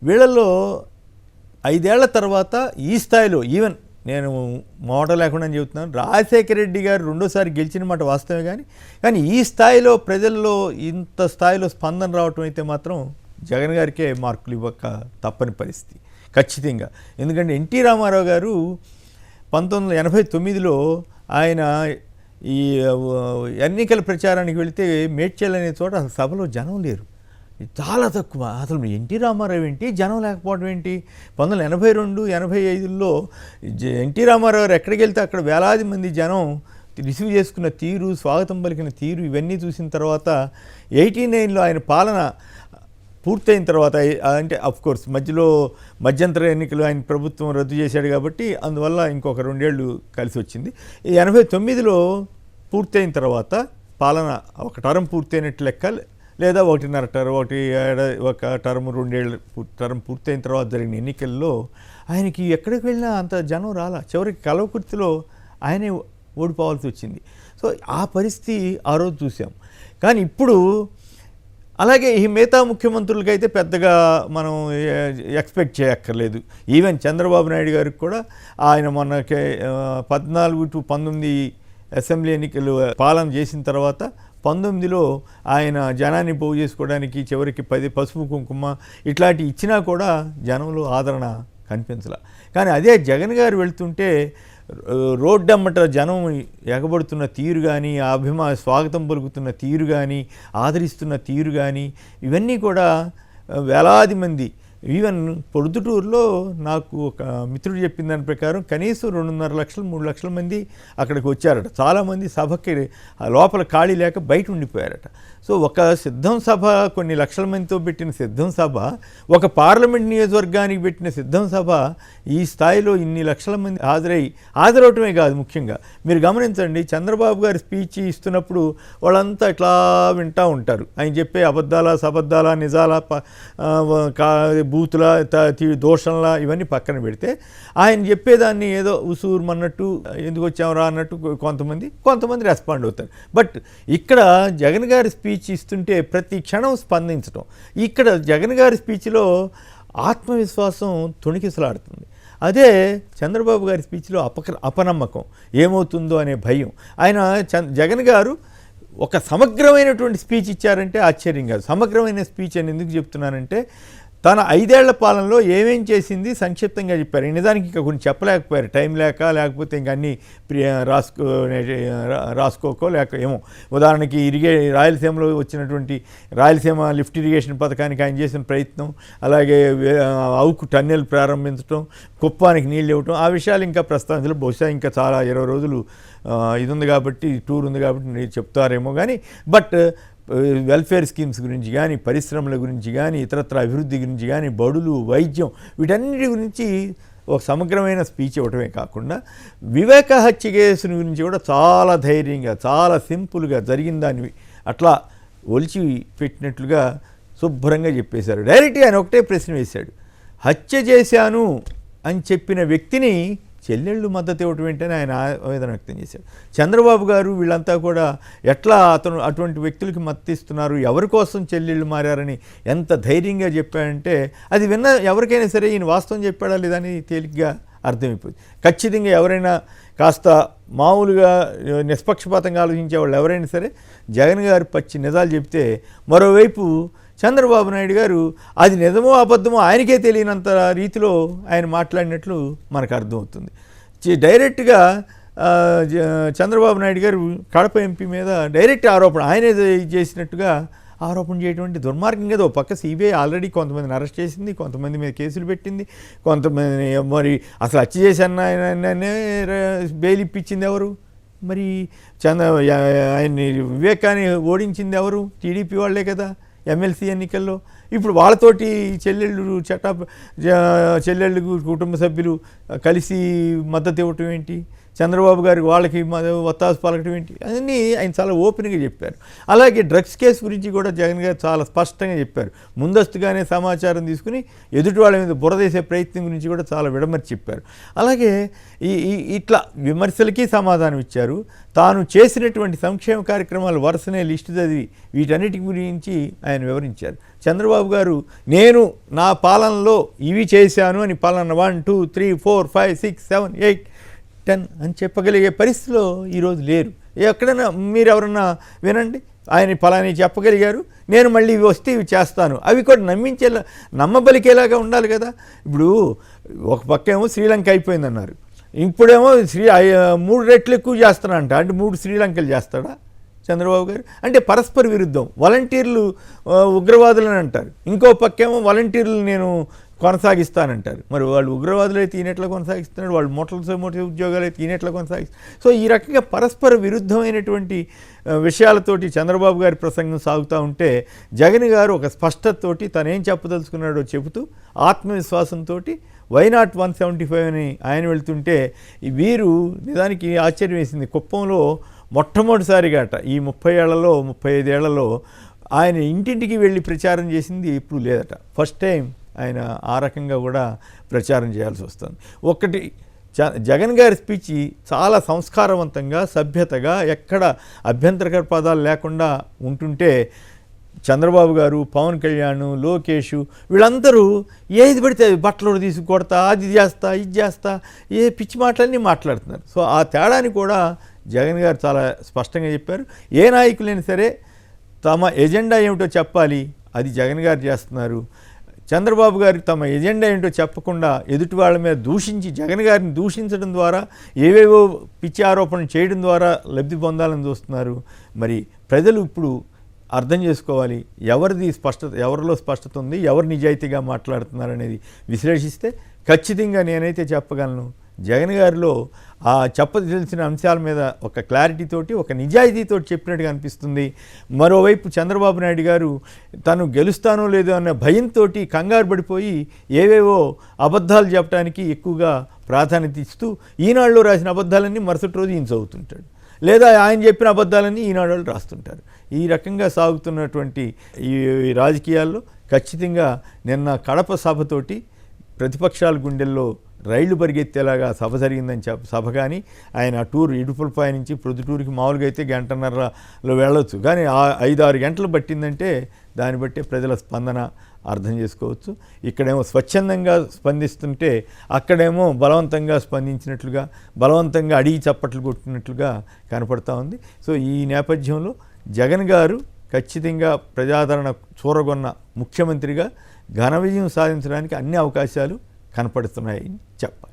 వీళ్ళల్లో 5 ఏళ్ల తర్వాత ఈ స్థాయిలో ఈవెన్ నేను మాట లేకుండా చెబుతున్నాను, రాజశేఖర రెడ్డి గారు రెండోసారి గెలిచిన మాట వాస్తవమే, కానీ ఈ స్థాయిలో ప్రజల్లో ఇంత స్థాయిలో స్పందన రావటం అయితే మాత్రం జగన్ గారికే మార్కులు ఇవ్వక తప్పని పరిస్థితి ఖచ్చితంగా. ఎందుకంటే ఎన్టీ రామారావు గారు 1989లో ఆయన ఈ ఎన్నికల ప్రచారానికి వెళితే మేడ్చల్ అనే చోట అసలు సభలో జనం లేరు, చాలా తక్కువ. అసలు ఎన్టీ రామారావు ఏంటి, జనం లేకపోవడం ఏంటి? 1982, 85లో ఎన్టీ రామారావు గారు ఎక్కడికి వెళ్తే అక్కడ వేలాది మంది జనం రిసీవ్ చేసుకున్న తీరు, స్వాగతం పలికిన తీరు ఇవన్నీ చూసిన తర్వాత 89లో ఆయన పాలన పూర్తయిన తర్వాత, అంటే అఫ్కోర్స్ మధ్యలో మధ్యంతర ఎన్నికలు ఆయన ప్రభుత్వం రద్దు చేశాడు కాబట్టి అందువల్ల ఇంకొక 2 ఏళ్ళు కలిసి వచ్చింది. 89లో పూర్తయిన తర్వాత పాలన ఒక టర్మ్ పూర్తయినట్టు లెక్క, లేదా 1.5 టర్మ్, ఒక టర్మ్ 2 ఏళ్ళు టర్మ్ పూర్తయిన తర్వాత జరిగిన ఎన్నికల్లో ఆయనకి ఎక్కడికి వెళ్ళినా అంత జనం రాలా. చివరికి కలవకుర్తిలో ఆయనే ఓడిపోవాల్సి వచ్చింది. సో ఆ పరిస్థితి ఆ రోజు చూసాం. కానీ ఇప్పుడు అలాగే ఈ మిగతా ముఖ్యమంత్రులకైతే పెద్దగా మనం ఎక్స్పెక్ట్ చేయక్కర్లేదు. ఈవెన్ చంద్రబాబు నాయుడు గారికి కూడా ఆయన మొన్నకే 14 to 19 అసెంబ్లీ ఎన్నికలు పాలన చేసిన తర్వాత 19లో ఆయన జనాన్ని పోగు చేసుకోవడానికి చివరికి 10 పసుపు కుంకుమ ఇట్లాంటి ఇచ్చినా కూడా జనంలో ఆదరణ కనిపించలే. కానీ అదే జగన్ గారు వెళ్తుంటే రోడ్డమ్మట జనం ఎగబడుతున్న తీరు కానీ, స్వాగతం పలుకుతున్న తీరు కానీ, ఆదరిస్తున్న తీరు కానీ, ఇవన్నీ కూడా వేలాది మంది, ఈవెన్ పొద్దుటూరులో నాకు ఒక మిత్రుడు చెప్పిన దాని ప్రకారం కనీసం 2.5 లక్షలు 3 లక్షల మంది అక్కడికి వచ్చారట. చాలామంది సభకి లోపల ఖాళీ లేక బయట ఉండిపోయారట. సో ఒక సిద్ధం సభ, కొన్ని లక్షల మందితో పెట్టిన సిద్ధం సభ, ఒక పార్లమెంట్ నియోజకవర్గానికి పెట్టిన సిద్ధం సభ ఈ స్థాయిలో ఇన్ని లక్షల మంది హాజరవటమే కాదు, ముఖ్యంగా మీరు గమనించండి, చంద్రబాబు గారి స్పీచ్ ఇస్తున్నప్పుడు వాళ్ళంతా ఇట్లా వింటూ ఉంటారు. ఆయన చెప్పే అబద్ధాల, సబద్ధాల, నిజాల, బూతుల, దోషంలా ఇవన్నీ పక్కన పెడితే ఆయన చెప్పేదాన్ని ఏదో ఉసూరుమన్నట్టు, ఎందుకు వచ్చామరా అన్నట్టు కొంతమంది రెస్పాండ్ అవుతారు. బట్ ఇక్కడ జగన్ గారి స్పీచ్ ఇస్తుంటే ప్రతి క్షణం స్పందించడం, ఇక్కడ జగన్ గారి స్పీచ్లో ఆత్మవిశ్వాసం తొణికిసలాడుతుంది. అదే చంద్రబాబు గారి స్పీచ్లో అపనమ్మకం, ఏమవుతుందో అనే భయం. ఆయన జగన్ గారు ఒక సమగ్రమైనటువంటి స్పీచ్ ఇచ్చారంటే ఆశ్చర్యం కాదు. సమగ్రమైన స్పీచ్ అని ఎందుకు చెప్తున్నానంటే, తన 5 ఏళ్ల పాలనలో ఏమేం చేసింది సంక్షిప్తంగా చెప్పారు. నిజానికి ఇంకా కొన్ని చెప్పలేకపోయారు, టైం లేకపోతే ఇంకా అన్నీ రాసుకోకో ఏమో. ఉదాహరణకి రాయలసీమలో వచ్చినటువంటి రాయలసీమ లిఫ్ట్ ఇరిగేషన్ పథకానికి ఆయన చేసిన ప్రయత్నం, అలాగే అవుకు టన్నెల్ ప్రారంభించడం, కుప్పానికి నీళ్ళు ఇవ్వటం, ఆ విషయాలు ఇంకా ప్రస్తావించలేదు. బహుశా ఇంకా చాలా 20 రోజులు ఇది ఉంది కాబట్టి, టూర్ ఉంది కాబట్టి మీరు చెప్తారేమో. కానీ బట్ వెల్ఫేర్ స్కీమ్స్ గురించి కానీ, పరిశ్రమల గురించి కానీ, ఇతరత్ర అభివృద్ధి గురించి కానీ, బడులు, వైద్యం, వీటన్నిటి గురించి ఒక సమగ్రమైన స్పీచ్ ఇవ్వటమే కాకుండా వివేక హత్య కేసుని గురించి కూడా చాలా ధైర్యంగా, చాలా సింపుల్గా జరిగిన దాన్ని అట్లా ఒలిచి పెట్టినట్లుగా శుభ్రంగా చెప్పేశారు. డైరెక్ట్గా ఆయన ఒకటే ప్రశ్న వేశాడు, హత్య చేశాను అని చెప్పిన వ్యక్తిని చెల్లెళ్ళు మద్దతు ఇవ్వటం ఏంటని ఆయన ఆవేదన వ్యక్తం చేశాడు. చంద్రబాబు గారు వీళ్ళంతా కూడా ఎట్లా అటువంటి వ్యక్తులకి మద్దతు ఇస్తున్నారు, ఎవరి కోసం చెల్లెళ్ళు మారారని ఎంత ధైర్యంగా చెప్పాడంటే, అది విన్న ఎవరికైనా సరే ఈయన వాస్తవం చెప్పాడా లేదని తేలిగ్గా అర్థమైపోయింది. ఖచ్చితంగా ఎవరైనా కాస్త మామూలుగా నిష్పక్షపాతంగా ఆలోచించే వాళ్ళు ఎవరైనా సరే జగన్ గారు పచ్చి నిజాలు చెప్తే, మరోవైపు చంద్రబాబు నాయుడు గారు అది నిజమో అబద్ధమో ఆయనకే తెలియనంత రీతిలో ఆయన మాట్లాడినట్లు మనకు అర్థమవుతుంది. డైరెక్ట్గా చంద్రబాబు నాయుడు గారు కడప ఎంపీ మీద డైరెక్ట్ ఆరోపణ, ఆయనే చేసినట్టుగా ఆరోపణ చేయటువంటి దుర్మార్గం కదా. ఒక పక్క సిబిఐ ఆల్రెడీ కొంతమందిని అరెస్ట్ చేసింది, కొంతమంది మీద కేసులు పెట్టింది, కొంతమంది మరి అసలు హత్య చేశానే బెయిల్ ఇప్పించింది ఎవరు, మరి ఆయన్ని వివేకాన్ని ఓడించింది ఎవరు, టీడీపీ వాళ్ళే కదా ఎమ్మెల్సీ ఎన్నికల్లో. ఇప్పుడు వాళ్ళతోటి చెల్లెళ్ళు కుటుంబ సభ్యులు కలిసి మద్దతు ఇవ్వటం ఏంటి? చంద్రబాబు గారికి వాళ్ళకి వత్తాసు పలకటం ఏంటి, అన్నీ ఆయన చాలా ఓపెన్గా చెప్పారు. అలాగే డ్రగ్స్ కేసు గురించి కూడా జగన్ గారు చాలా స్పష్టంగా చెప్పారు. ముందస్తుగానే సమాచారం తీసుకుని ఎదుటి వాళ్ళ మీద బురదేసే ప్రయత్నం గురించి కూడా చాలా విడమర్చి చెప్పారు. అలాగే ఇట్లా విమర్శలకి సమాధానం ఇచ్చారు. తాను చేసినటువంటి సంక్షేమ కార్యక్రమాలు వరుసనే లిస్టు చదివి వీటన్నిటి గురించి ఆయన వివరించారు. చంద్రబాబు గారు నేను నా పాలనలో ఇవి చేశాను అని పాలన 1 2 3 4 5 6 7 8 10 అని చెప్పగలిగే పరిస్థితిలో ఈరోజు లేరు. ఎక్కడైనా మీరు ఎవరన్నా వినండి, ఆయన పలాని చెప్పగలిగారు, నేను మళ్ళీ ఇవి వస్తే ఇవి చేస్తాను, అవి కూడా నమ్మబలికేలాగా ఉండాలి కదా. ఇప్పుడు ఒక పక్కేమో శ్రీలంక అయిపోయిందన్నారు, ఇప్పుడేమో 3 రెట్లు ఎక్కువ చేస్తానంట, అంటే 3 శ్రీలంకలు చేస్తాడా చంద్రబాబు గారు? అంటే పరస్పర విరుద్ధం. వాలంటీర్లు ఉగ్రవాదులని అంటారు, ఇంకో పక్కేమో వాలంటీర్లు నేను కొనసాగిస్తానంటారు. మరి వాళ్ళు ఉగ్రవాదులు అయితే ఈయనెట్లా కొనసాగిస్తున్నాడు, వాళ్ళు మొట్టమొదటి ఉద్యోగాలు అయితే ఈయనెట్లా కొనసాగిస్తారు? సో ఈ రకంగా పరస్పర విరుద్ధమైనటువంటి విషయాలతోటి చంద్రబాబు గారి ప్రసంగం సాగుతూ ఉంటే జగన్ గారు ఒక స్పష్టతతోటి తనేం చెప్పదలుచుకున్నాడో చెబుతూ ఆత్మవిశ్వాసంతో వైనాట్ 175 అని ఆయన వెళ్తుంటే వీరు నిజానికి ఆశ్చర్యం వేసింది. కుప్పంలో మొట్టమొదటిసారిగాట ఈ 30 ఏళ్లలో 35 ఏళ్లలో ఆయన ఇంటింటికి వెళ్ళి ప్రచారం చేసింది ఇప్పుడు లేదట. ఫస్ట్ టైం ఆయన ఆ రకంగా కూడా ప్రచారం చేయాల్సి వస్తుంది. ఒకటి జగన్ గారి స్పీచ్ చాలా సంస్కారవంతంగా సభ్యతగా ఎక్కడ అభ్యంతరకర పదాలు లేకుండా ఉంటుంటే చంద్రబాబు గారు, పవన్ కళ్యాణ్, లోకేష్ వీళ్ళందరూ ఏది పడితే బట్టలు తీసి కొడతా, అది చేస్తా, ఇది చేస్తా, ఏ పిచ్చి మాటలన్నీ మాట్లాడుతున్నారు. సో ఆ తేడాని కూడా జగన్ గారు చాలా స్పష్టంగా చెప్పారు. ఏ నాయకులైనా సరే తమ ఎజెండా ఏమిటో చెప్పాలి, అది జగన్ గారు చేస్తున్నారు. చంద్రబాబు గారికి తమ ఎజెండా ఏంటో చెప్పకుండా ఎదుటి వాళ్ళ మీద దూషించి జగన్ గారిని దూషించడం ద్వారా ఏవేవో పిచ్చి ఆరోపణలు చేయడం ద్వారా లబ్ధి పొందాలని చూస్తున్నారు. మరి ప్రజలు ఇప్పుడు అర్థం చేసుకోవాలి, ఎవరిలో స్పష్టత ఉంది, ఎవరు నిజాయితీగా మాట్లాడుతున్నారు అనేది విశ్లేషిస్తే ఖచ్చితంగా నేనైతే చెప్పగలను, జగన్ గారిలో ఆ చెప్పదలిసిన అంశాల మీద ఒక క్లారిటీతోటి, ఒక నిజాయితీతోటి చెప్పినట్టుగా అనిపిస్తుంది. మరోవైపు చంద్రబాబు నాయుడు గారు తను గెలుస్తానో లేదో అన్న భయంతో కంగారు పడిపోయి ఏవేవో అబద్ధాలు చెప్పడానికి ఎక్కువగా ప్రాధాన్యత ఇస్తూ ఈనాడులో రాసిన అబద్ధాలన్నీ మరుసటి రోజు ఈయన చదువుతుంటాడు, లేదా ఆయన చెప్పిన అబద్ధాలన్నీ ఈనాడు రాస్తుంటారు. ఈ రకంగా సాగుతున్నటువంటి ఈ రాజకీయాల్లో ఖచ్చితంగా నిన్న కడప సభతోటి ప్రతిపక్షాల గుండెల్లో రైళ్లు పరిగెత్తేలాగా సభ జరిగిందని సభ కానీ ఆయన టూర్ ఇడుపులపై నుంచి ప్రొద్దుటూరుకి మామూలుగా అయితే 1:30లో వెళ్ళొచ్చు, కానీ 5-6 గంటలు పట్టిందంటే దాన్ని బట్టే ప్రజల స్పందన అర్థం చేసుకోవచ్చు. ఇక్కడేమో స్వచ్ఛందంగా స్పందిస్తుంటే అక్కడేమో బలవంతంగా స్పందించినట్లుగా, బలవంతంగా అడిగి చప్పట్లు కొట్టినట్లుగా కనపడతా ఉంది. సో ఈ నేపథ్యంలో జగన్ గారు ఖచ్చితంగా ప్రజాదరణ చూరగొన్న ముఖ్యమంత్రిగా ఘన విజయం సాధించడానికి అన్ని అవకాశాలు కనపడుతున్నాయని చెప్పాలి.